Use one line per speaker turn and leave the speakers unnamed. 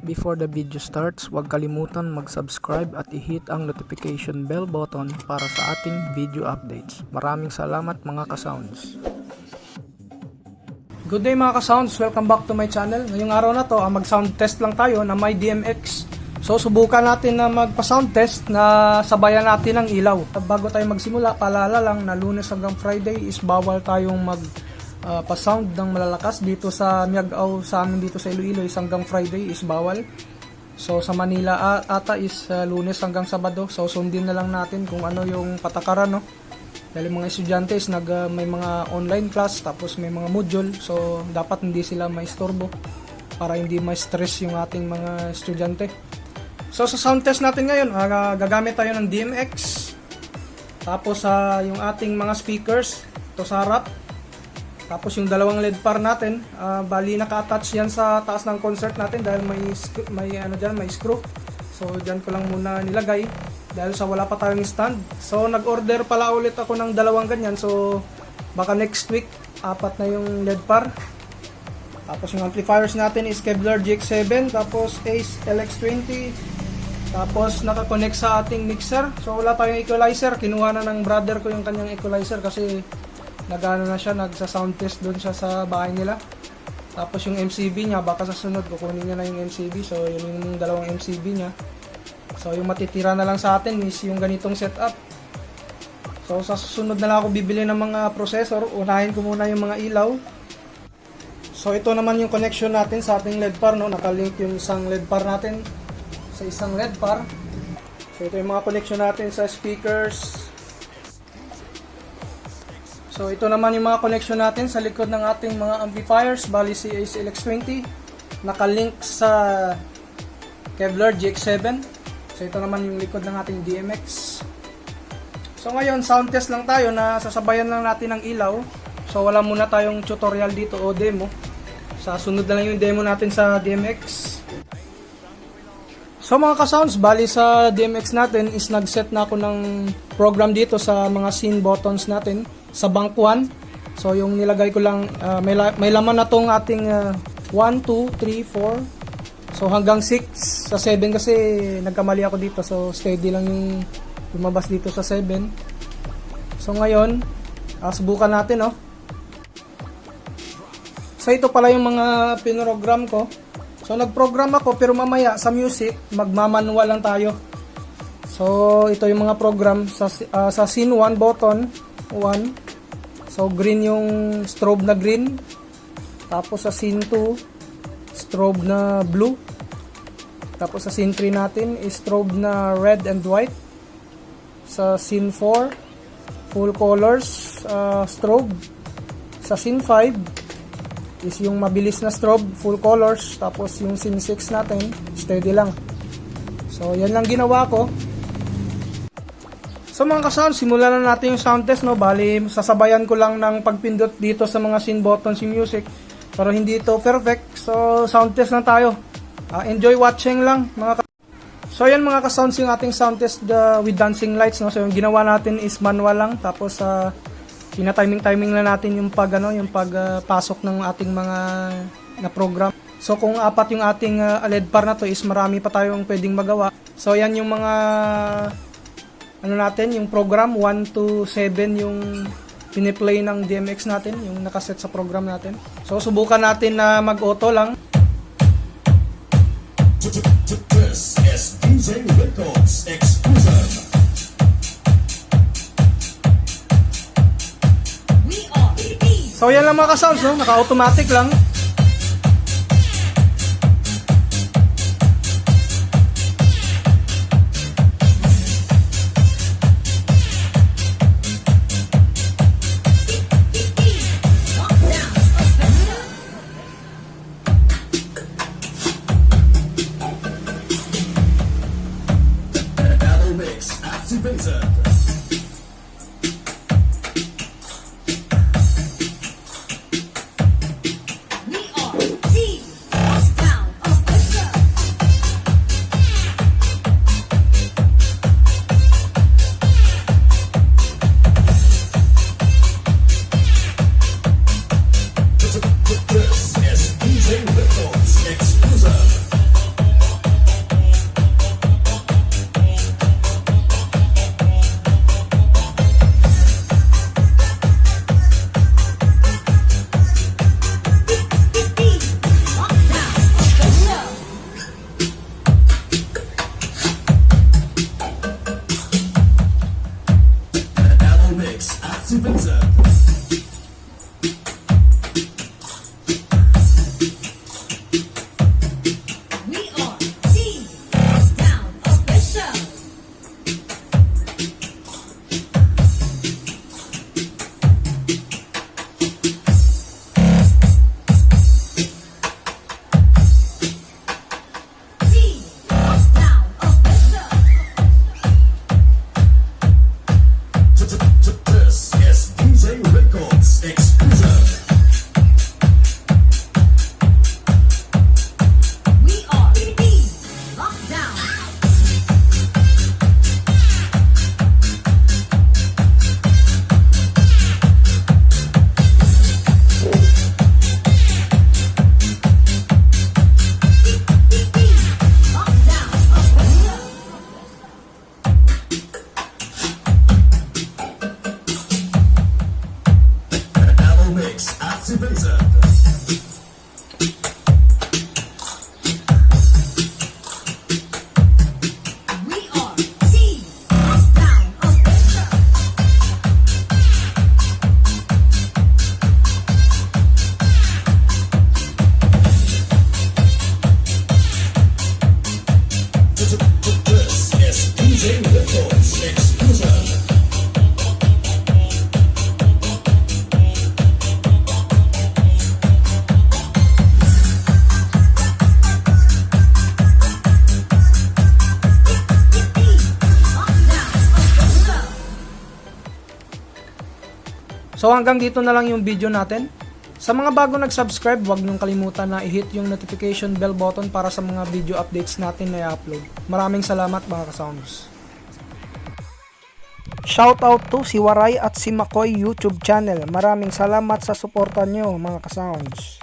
Before the video starts, huwag kalimutan mag-subscribe at i-hit ang notification bell button para sa ating video updates. Maraming salamat mga ka-sounds.
Good day mga ka-sounds, welcome back to my channel. Ngayong araw na to, mag-sound test lang tayo na may DMX. So subukan natin na magpa-sound test na sabayan natin ng ilaw. Bago tayo magsimula, paalala lang na Lunes hanggang Friday is bawal tayong pa-sound ng malalakas dito sa Miagao, sa amin dito sa Iloilo is hanggang Friday is bawal. So sa Manila ata is Lunes hanggang Sabado. So sundin na lang natin kung ano yung patakaran, no? Dahil mga estudyante is may mga online class tapos may mga module, so dapat hindi sila maistorbo para hindi ma-stress yung ating mga estudyante. So sa sound test natin ngayon, gagamit tayo ng DMX. Tapos yung ating mga speakers, ito sa harap. Tapos yung dalawang LED par natin, bali naka-attach yan sa taas ng concert natin dahil may screw. So diyan ko lang muna nilagay dahil sa wala pa tayong stand. So nag-order pala ulit ako ng dalawang ganyan. So baka next week 4 na yung LED par. Tapos yung amplifiers natin is Kevlar GX7, tapos Ace LX20. Tapos naka-connect sa ating mixer. So wala tayong equalizer, kinuha na ng brother ko yung kanyang equalizer kasi nagsa-sound test doon siya sa bahay nila. Tapos yung MCB niya, baka sa sunod kukunin niya na yung MCB. So yun yung dalawang MCB niya. So yung matitira na lang sa atin is yung ganitong setup. So sa susunod na lang ako bibili ng mga processor. Unahin ko muna yung mga ilaw. So ito naman yung connection natin sa ating LED par, no? Nakalink yung isang LED par natin sa isang LED par. So ito yung mga connection natin sa speakers. So ito naman yung mga connection natin sa likod ng ating mga amplifiers. Bali si Ace LX20 nakalink sa Kevlar GX7. So ito naman yung likod ng ating DMX. So ngayon sound test lang tayo na sasabayan lang natin ng ilaw. So wala muna tayong tutorial dito o demo. Sa sunod na lang yung demo natin sa DMX. So mga ka-sounds, bali sa DMX natin is nag-set na ako ng program dito sa mga scene buttons natin sa bank 1. So yung nilagay ko lang, may laman na tong ating 1, 2, 3, 4. So hanggang 6. Sa 7 kasi nagkamali ako dito. So steady lang yung lumabas dito sa 7. So ngayon, subukan natin, no? So ito pala yung mga pinoprogram ko. So nagprogram ako pero mamaya sa music magmamanual lang tayo. So ito yung mga program sa scene 1 button 1. So green yung strobe na green. Tapos sa scene 2 strobe na blue. Tapos sa scene 3 natin is strobe na red and white. Sa scene 4 full colors strobe. Sa scene 5 is yung mabilis na strobe, full colors. Tapos yung scene 6 natin, steady lang. So yan lang ginawa ko. So mga ka-sound, simulan na natin yung sound test, no? Bali, sasabayan ko lang ng pagpindot dito sa mga scene buttons yung music. Pero hindi ito perfect. So sound test na tayo. Enjoy watching lang mga So yan mga ka-sounds, yung ating sound test with dancing lights, no? So yung ginawa natin is manual lang. Tapos tina-timing lang natin yung pagpasok ng ating mga na program. So kung 4 yung ating LED par na to is marami pa tayong pwedeng magawa. So yan yung mga natin, yung program 1 to 7 yung piniplay ng DMX natin, yung nakaset sa program natin. So subukan natin na mag-auto lang.
This is DJ Records Exclusive.
So yan lang mga ka-sounds, no? Naka-automatic lang.
Mix activated. This is DJ Records Exclusive.
So hanggang dito na lang yung video natin. Sa mga bago nag-subscribe, huwag niyong kalimutan na i-hit yung notification bell button para sa mga video updates natin na i-upload. Maraming salamat mga ka-sounds. Shoutout to si Waray at si Makoy YouTube channel. Maraming salamat sa suporta nyo mga ka-sounds.